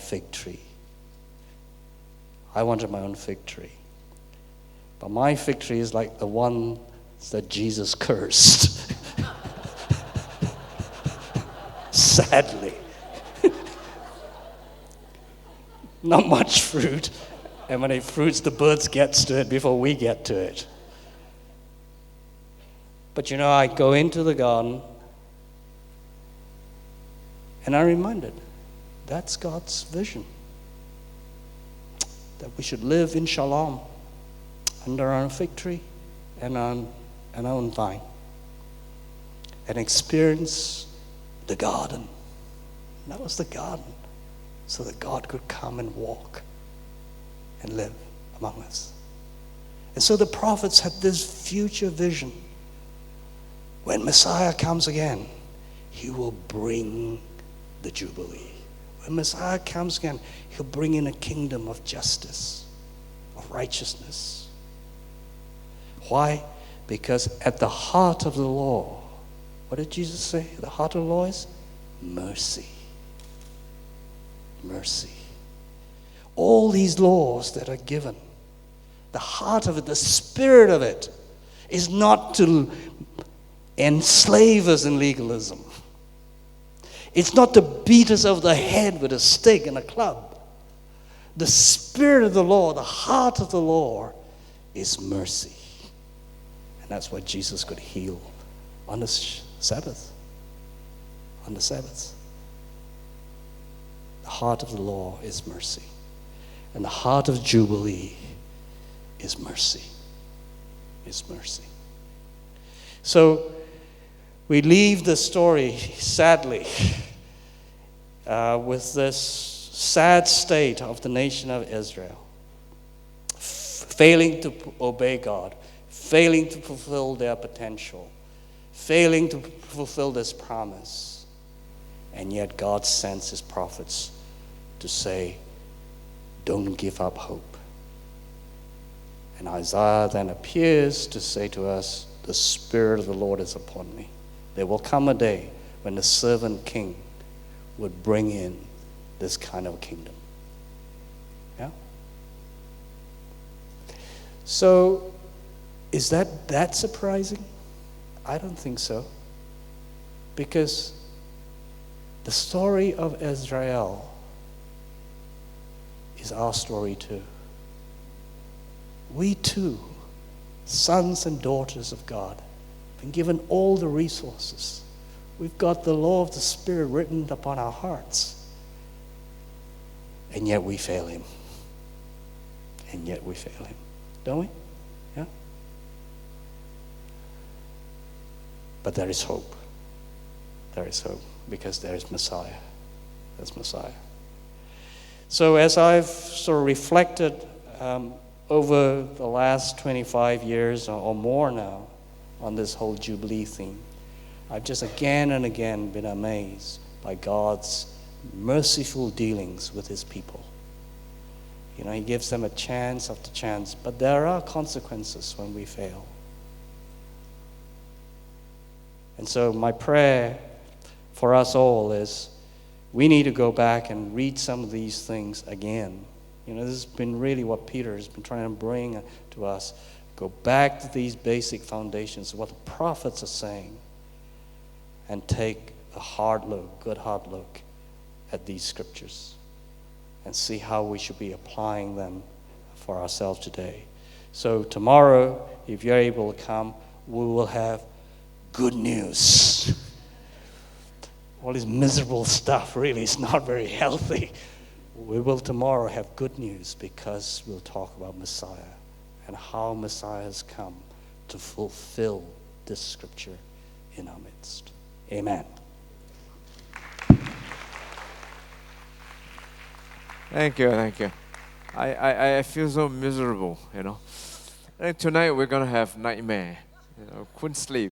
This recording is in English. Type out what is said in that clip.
fig tree. I wanted my own fig tree. But my fig tree is like the one that Jesus cursed. Sadly. Not much fruit. And when it fruits, the birds gets to it before we get to it. But I go into the garden and I'm reminded that's God's vision. That we should live in shalom under our own fig tree and on our own vine and experience the garden. And that was the garden so that God could come and walk and live among us. And so the prophets had this future vision. When Messiah comes again, he will bring the Jubilee. When Messiah comes again, he'll bring in a kingdom of justice, of righteousness. Why? Because at the heart of the law, what did Jesus say? The heart of the law is mercy. Mercy. All these laws that are given, the heart of it, the spirit of it, is not to enslave us in legalism. It's not to beat us over the head with a stick and a club. The spirit of the law, the heart of the law, is mercy. And that's why Jesus could heal on the Sabbath. On the Sabbath. The heart of the law is mercy. And the heart of Jubilee is mercy. Is mercy. So we leave the story, sadly, with this sad state of the nation of Israel, failing to obey God, failing to fulfill their potential, failing to fulfill this promise. And yet God sends his prophets to say, don't give up hope. And Isaiah then appears to say to us, the Spirit of the Lord is upon me. There will come a day when the servant king would bring in this kind of kingdom. Yeah? So, is that surprising? I don't think so. Because the story of Israel is our story too. We too, sons and daughters of God, have been given all the resources. We've got the law of the Spirit written upon our hearts. And yet we fail him. And yet we fail him. Don't we? Yeah? But there is hope. There is hope because there is Messiah. There's Messiah. So as I've sort of reflected over the last 25 years or more now on this whole Jubilee theme, I've just again and again been amazed by God's merciful dealings with his people. He gives them a chance after chance, but there are consequences when we fail. And so my prayer for us all is we need to go back and read some of these things again. This has been really what Peter has been trying to bring to us. Go back to these basic foundations, what the prophets are saying, and take a good hard look at these scriptures and see how we should be applying them for ourselves today. So tomorrow, if you're able to come, we will have good news. All this miserable stuff really is not very healthy. We will tomorrow have good news because we'll talk about Messiah and how Messiah has come to fulfill this scripture in our midst. Amen. Thank you. I feel so miserable, And tonight we're going to have nightmare, couldn't sleep.